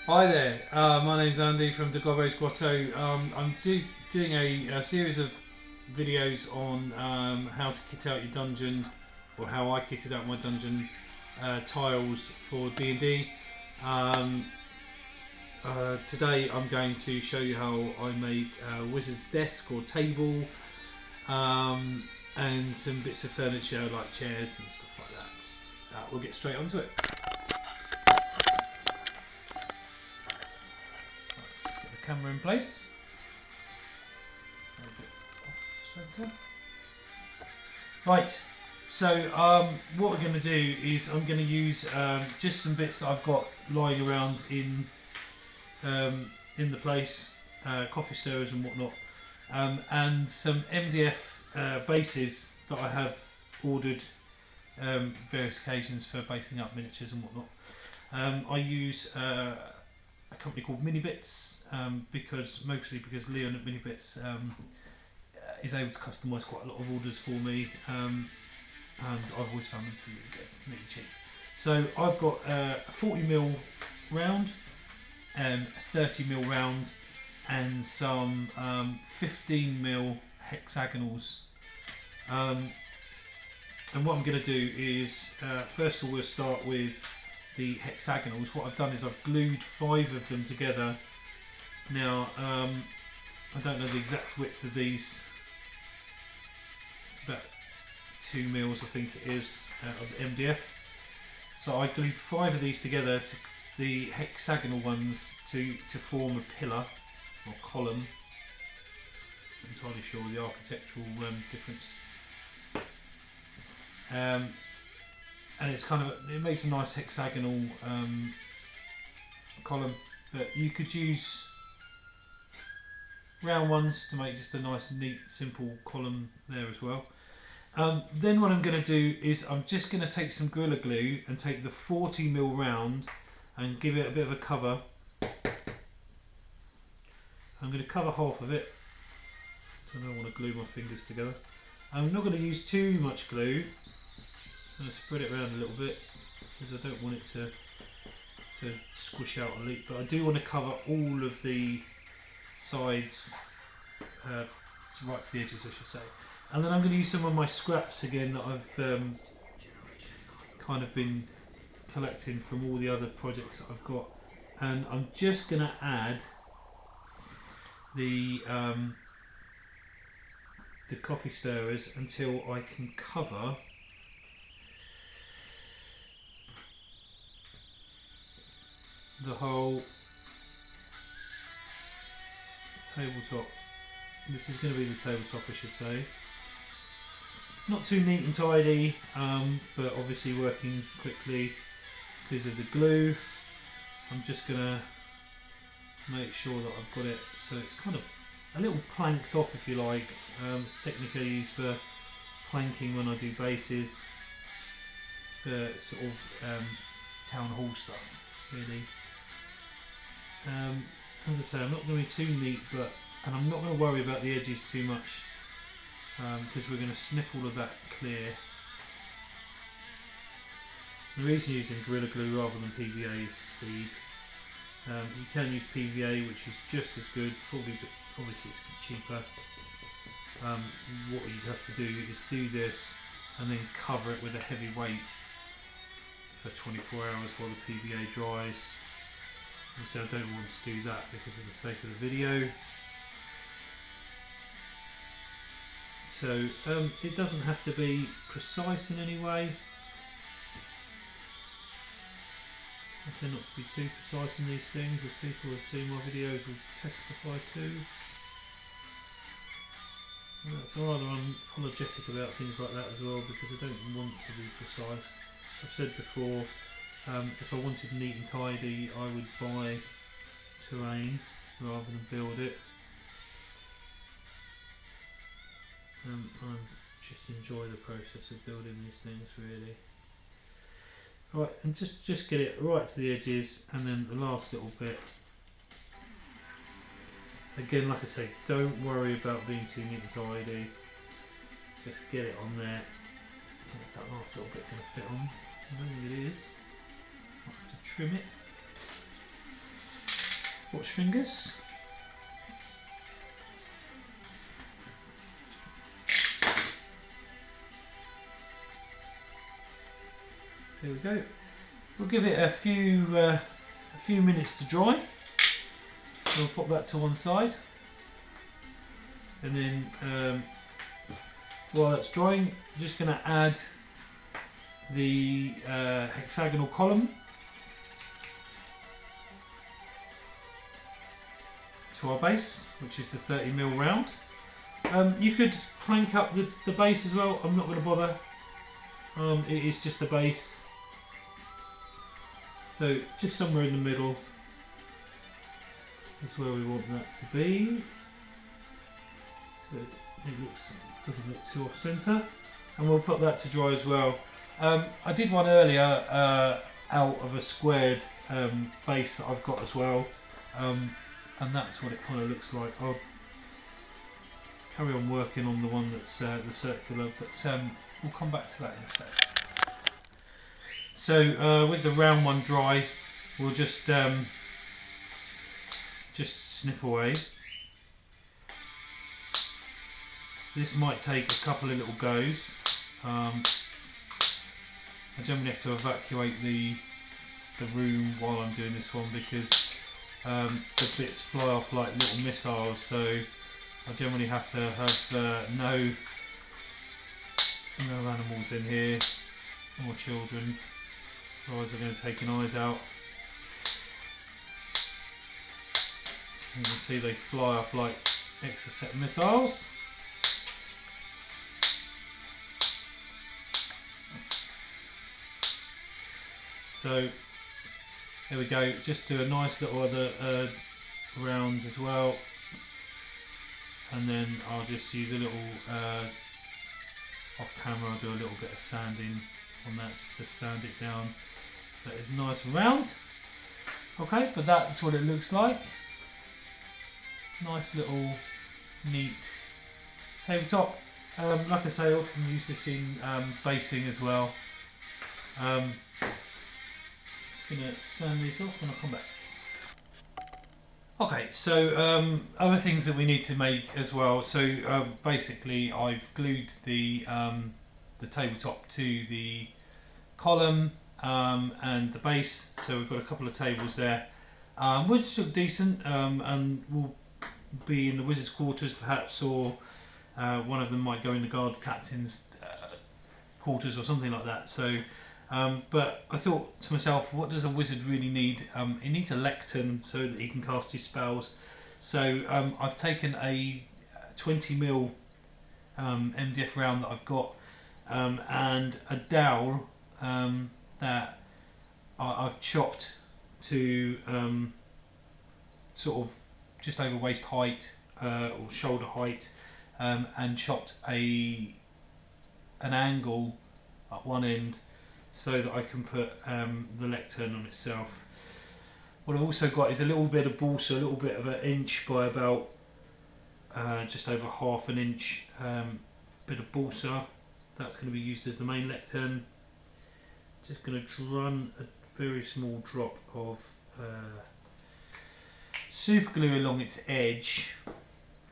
Hi there, my name's Andy from the Gobbo's Grotto. I'm doing a series of videos on how to kit out your dungeon, or how I kitted out my dungeon tiles for D&D. Today I'm going to show you how I make a wizard's desk or table, and some bits of furniture like chairs and stuff like that. We'll get straight onto it. Let's get the camera in place. Center. Right, so what we're going to do is I'm going to use just some bits that I've got lying around in the place, coffee stirrers and whatnot, and some MDF bases that I have ordered various occasions for basing up miniatures and whatnot. I use a company called Minibits, mostly because Leon at Minibits is able to customise quite a lot of orders for me, and I've always found them to be really good, really cheap. So I've got a 40mm round, a 30mm round, and some 15mm hexagonals. And what I'm going to do is, first of all, we'll start with the hexagonals. What I've done is I've glued 5 of them together. Now, I don't know the exact width of these, about 2 mils I think it is, of MDF. So I glued 5 of these together, the hexagonal ones, to form a pillar or column. I'm not entirely sure the architectural difference. And it makes a nice hexagonal column, but you could use round ones to make just a nice, neat, simple column there as well. Then what I'm going to do is I'm just going to take some Gorilla Glue and take the 40mm round and give it a bit of a cover. I'm going to cover half of it, so I don't want to glue my fingers together. I'm not going to use too much glue. I'm going to spread it around a little bit because I don't want it to squish out or leak, but I do want to cover all of the sides, right to the edges I should say. And then I'm going to use some of my scraps again that I've kind of been collecting from all the other projects that I've got, and I'm just going to add the coffee stirrers until I can cover the whole tabletop. This is going to be the tabletop, I should say. Not too neat and tidy, but obviously working quickly because of the glue. I'm just going to make sure that I've got it so it's kind of a little planked off, if you like. It's technically used for planking when I do bases, for sort of town hall stuff, really. As I say, I'm not going to be too neat, and I'm not going to worry about the edges too much, because we're going to snip all of that clear. The reason using Gorilla Glue rather than PVA is speed. You can use PVA, which is just as good, probably, but obviously it's a bit cheaper. What you have to do is do this and then cover it with a heavy weight for 24 hours while the PVA dries. Obviously I don't want to do that because of the sake of the video. So it doesn't have to be precise in any way. I tend not to be too precise in these things, as people who have seen my videos will testify to. And that's rather unapologetic about things like that as well, because I don't want to be precise. I've said before, if I wanted neat and tidy, I would buy terrain rather than build it. I just enjoy the process of building these things, really. Right, and just get it right to the edges, and then the last little bit. Again, like I say, don't worry about being too neat and tidy. Just get it on there. Is that last little bit going to fit on? I don't think it is. I'll have to trim it. Watch fingers. There we go. We'll give it a few minutes to dry. We'll pop that to one side, and then while it's drying, I'm just going to add the hexagonal column to our base, which is the 30mm round. You could crank up the base as well. I'm not going to bother. It is just a base, so just somewhere in the middle is where we want that to be. So doesn't look too off centre, and we'll put that to dry as well. I did one earlier out of a squared base that I've got as well, and that's what it kind of looks like. I'll carry on working on the one that's the circular, but we'll come back to that in a sec. So with the round one dry, we'll just snip away. This might take a couple of little goes. I generally have to evacuate the room while I'm doing this one, because the bits fly off like little missiles, so I generally have to have no animals in here or children, otherwise they're going to take an eyes out. You can see they fly off like Exocet missiles. So there we go, just do a nice little other round as well, and then I'll just use a little off camera, I'll do a little bit of sanding on that just to sand it down so it's nice and round. Okay, but that's what it looks like. Nice little neat tabletop. Like I say, I often use this in basing as well. Just going to sand these off when I come back. Okay, so other things that we need to make as well. So basically, I've glued the tabletop to the column and the base. So we've got a couple of tables there, which look decent, and will be in the wizard's quarters perhaps, or one of them might go in the guard captain's quarters or something like that. So but I thought to myself, what does a wizard really need? He needs a lectern so that he can cast his spells. So I've taken a 20mm MDF round that I've got, and a dowel that I've chopped to sort of just over waist height or shoulder height, and chopped an angle at one end so that I can put the lectern on itself. What I've also got is a little bit of balsa, a little bit of an inch by about just over half an inch bit of balsa. That's going to be used as the main lectern. Just going to run a very small drop of super glue along its edge.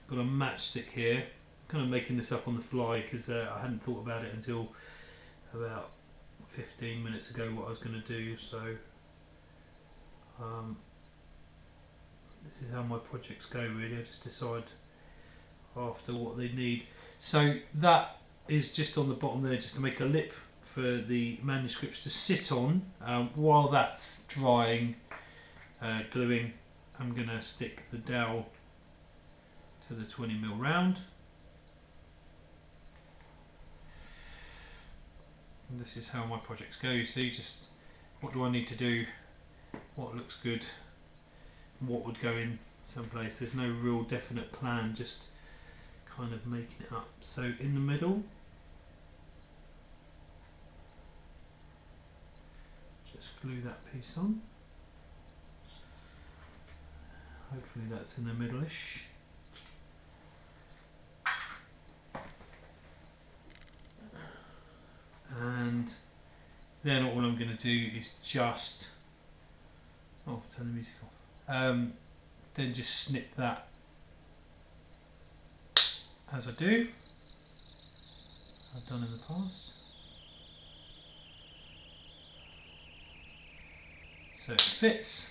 Got a matchstick here. I'm kind of making this up on the fly because I hadn't thought about it until about 15 minutes ago what I was going to do. So this is how my projects go really. I just decide after what they need. So that is just on the bottom there, just to make a lip for the manuscripts to sit on. While that's drying, gluing, I'm going to stick the dowel to the 20mm round. And this is how my projects go. You see, just what do I need to do, what looks good, what would go in someplace. There's no real definite plan, just kind of making it up. So in the middle, just glue that piece on. Hopefully that's in the middle-ish. And then all I'm going to do is just turn the music off. then just snip that as I do. I've done in the past. So it fits.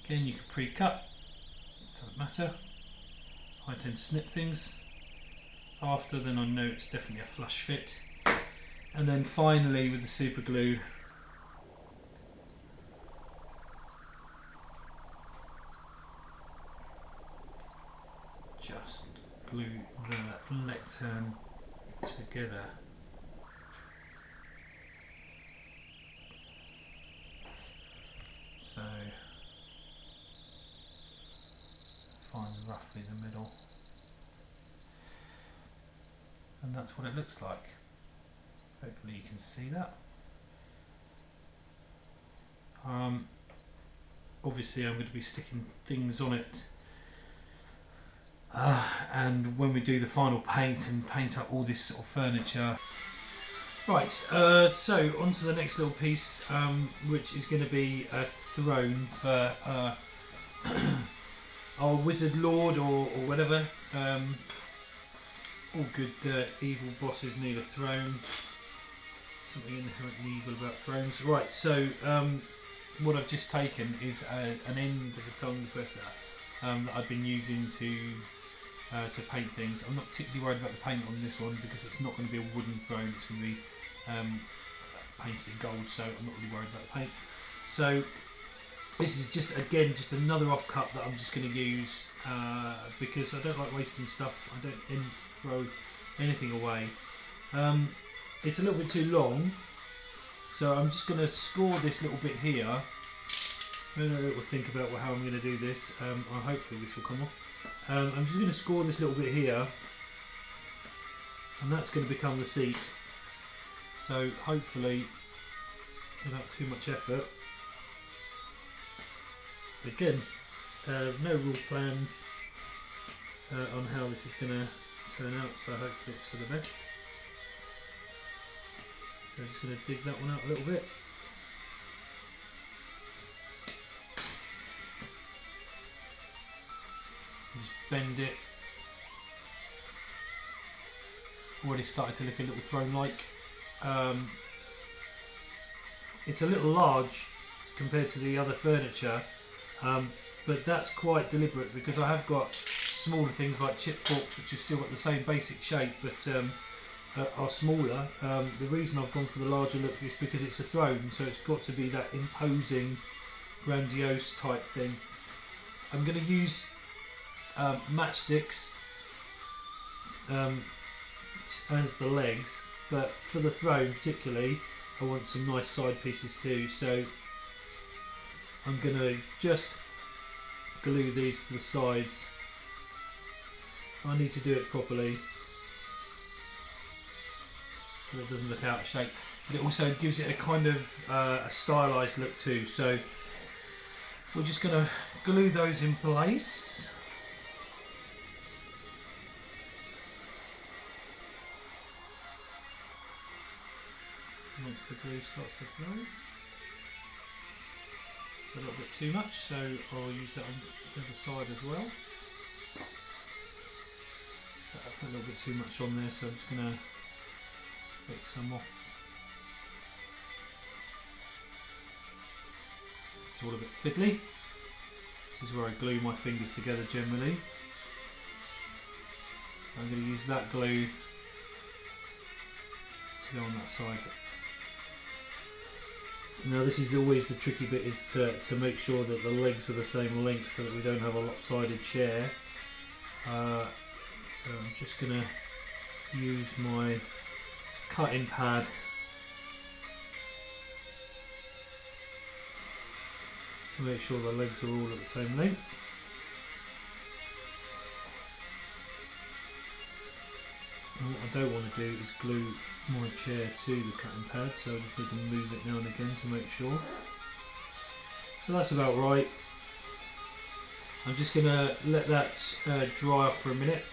Again, you can pre-cut, doesn't matter. I tend to snip things after, then I know it's definitely a flush fit. And then finally with the super glue, just glue the lectern together. So find roughly the middle, and that's what it looks like. Hopefully you can see that. Obviously I'm going to be sticking things on it, and when we do the final paint and paint up all this sort of furniture. Right, so on to the next little piece, which is going to be a throne for our wizard lord or whatever. All good evil bosses need a throne. Something inherently evil about thrones. Right, so what I've just taken is an end of a tongue twister that I've been using to paint things. I'm not particularly worried about the paint on this one because it's not going to be a wooden throne, it's going to be painted in gold, so I'm not really worried about the paint. So this is just another offcut that I'm just going to use because I don't like wasting stuff. I don't tend to throw anything away. It's a little bit too long, so I'm just going to score this little bit here. I don't know what to think about how I'm going to do this. Hopefully this will come off. I'm just going to score this little bit here, and that's going to become the seat. So hopefully, without too much effort. Again, no real plans on how this is going to turn out, so hopefully it's for the best. So I'm just going to dig that one out a little bit. Just bend it. Already started to look a little throne-like. It's a little large compared to the other furniture, but that's quite deliberate because I have got smaller things like chip forks which have still got the same basic shape but are smaller. The reason I've gone for the larger look is because it's a throne, so it's got to be that imposing, grandiose type thing. I'm going to use matchsticks as the legs, but for the throne particularly I want some nice side pieces too, so I'm going to just glue these to the sides. I need to do it properly so it doesn't look out of shape, but it also gives it a kind of a stylised look too, so we're just going to glue those in place. Once the glue starts to flow, it's a little bit too much, so I'll use that on the other side as well. So I put a little bit too much on there, so I'm just going to take some off. It's all a bit fiddly. This is where I glue my fingers together generally. I'm going to use that glue to go on that side. Now this is always the tricky bit, is to make sure that the legs are the same length so that we don't have a lopsided chair. So I'm just going to use my cutting pad to make sure the legs are all at the same length. And what I don't want to do is glue my chair to the cutting pad, so I just need to move it now and again to make sure. So that's about right. I'm just going to let that dry off for a minute,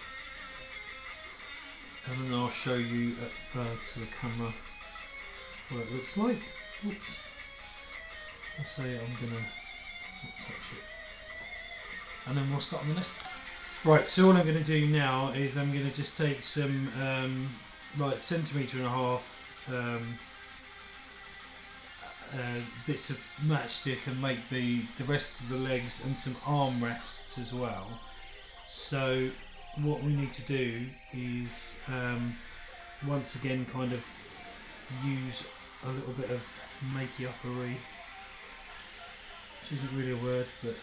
and then I'll show you to the camera what it looks like. Oops. I say I'm going to not touch it. and then we'll start on the nest. Right, so all I'm going to do now is I'm going to just take some like 1.5 cm bits of matchstick and make the rest of the legs and some armrests as well. So what we need to do is once again kind of use a little bit of makey-uppery, which isn't really a word, but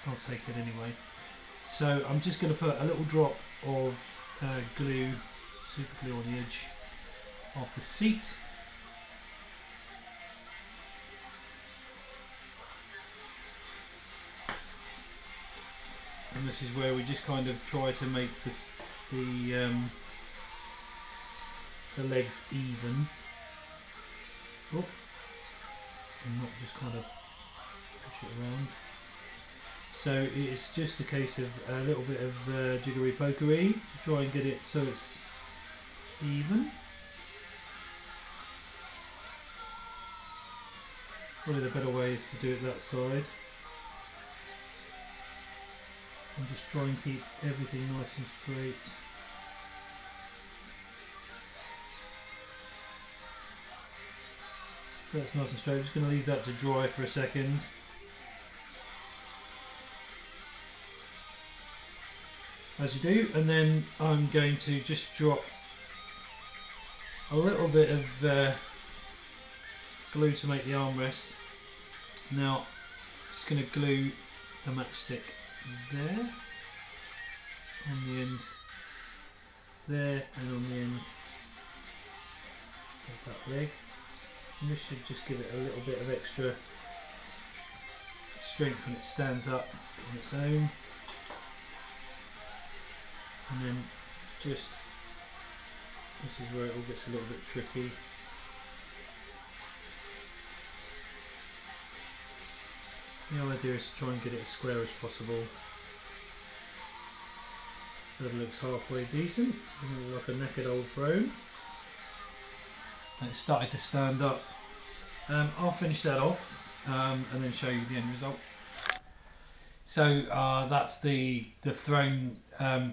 I'll take it anyway. So I'm just going to put a little drop of glue, super glue on the edge of the seat. And this is where we just kind of try to make the legs even. Oh, and not just kind of push it around. So it's just a case of a little bit of jiggery pokery to try and get it so it's even. Probably the better way is to do it that side. And just try and keep everything nice and straight. So that's nice and straight. I'm just going to leave that to dry for a second. As you do, and then I'm going to just drop a little bit of glue to make the armrest. Now, just going to glue the matchstick there, on the end there, and on the end of that leg. And this should just give it a little bit of extra strength when it stands up on its own. And then just, this is where it all gets a little bit tricky. The idea is to try and get it as square as possible, so it looks halfway decent, doesn't look like a naked old throne. And it's started to stand up. I'll finish that off and then show you the end result. So that's the throne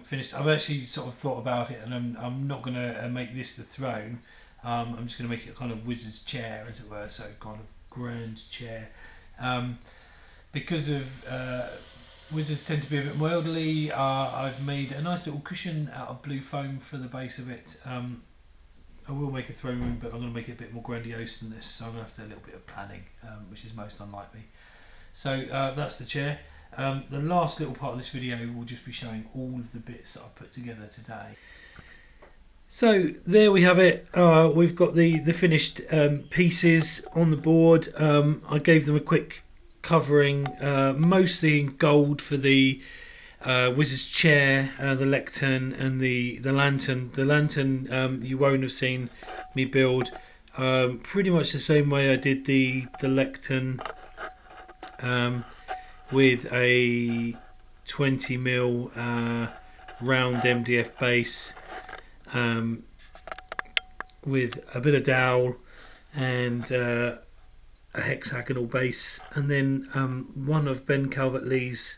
finished. I've actually sort of thought about it, and I'm not going to make this the throne. I'm just going to make it a kind of wizard's chair, as it were, so kind of grand chair. Because of wizards tend to be a bit more elderly, I've made a nice little cushion out of blue foam for the base of it. I will make a throne room, but I'm going to make it a bit more grandiose than this, so I'm going to have to do a little bit of planning, which is most unlikely. So that's the chair. The last little part of this video will just be showing all of the bits that I've put together today. So there we have it. We've got the finished pieces on the board. I gave them a quick covering, mostly in gold for the wizard's chair, the lectern, and the lantern. The lantern you won't have seen me build. Pretty much the same way I did the lectern, with a 20mm round MDF base, with a bit of dowel and a hexagonal base, and then one of Ben Calvert-Lee's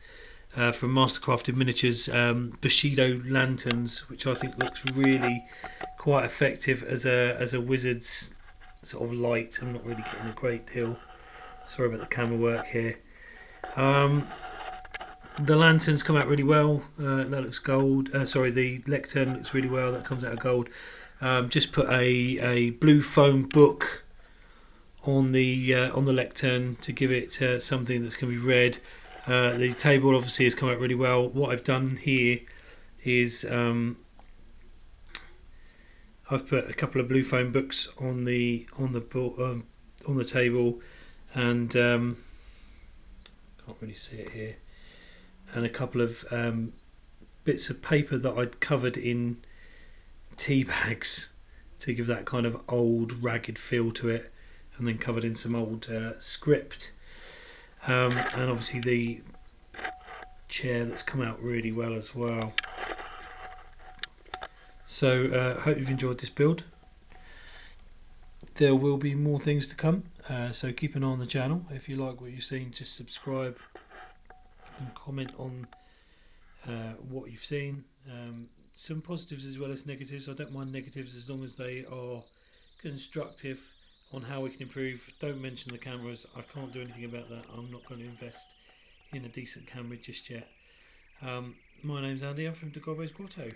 from Mastercrafted Miniatures Bushido lanterns, which I think looks really quite effective as a wizard's sort of light. I'm not really getting a great deal. Sorry about the camera work here. The lanterns come out really well. That looks gold. Sorry, the lectern looks really well. That comes out of gold. Just put a blue foam book on the lectern to give it something that's going to be read. The table obviously has come out really well. What I've done here is I've put a couple of blue foam books on the table, and can't really see it here, and a couple of bits of paper that I'd covered in tea bags to give that kind of old ragged feel to it, and then covered in some old script, and obviously the chair that's come out really well as well. So hope you've enjoyed this build. There will be more things to come, so keep an eye on the channel. If you like what you've seen, just subscribe and comment on what you've seen. Some positives as well as negatives. I don't mind negatives as long as they are constructive on how we can improve. Don't mention the cameras. I can't do anything about that. I'm not going to invest in a decent camera just yet. My name's Andy. I'm from the Grotto.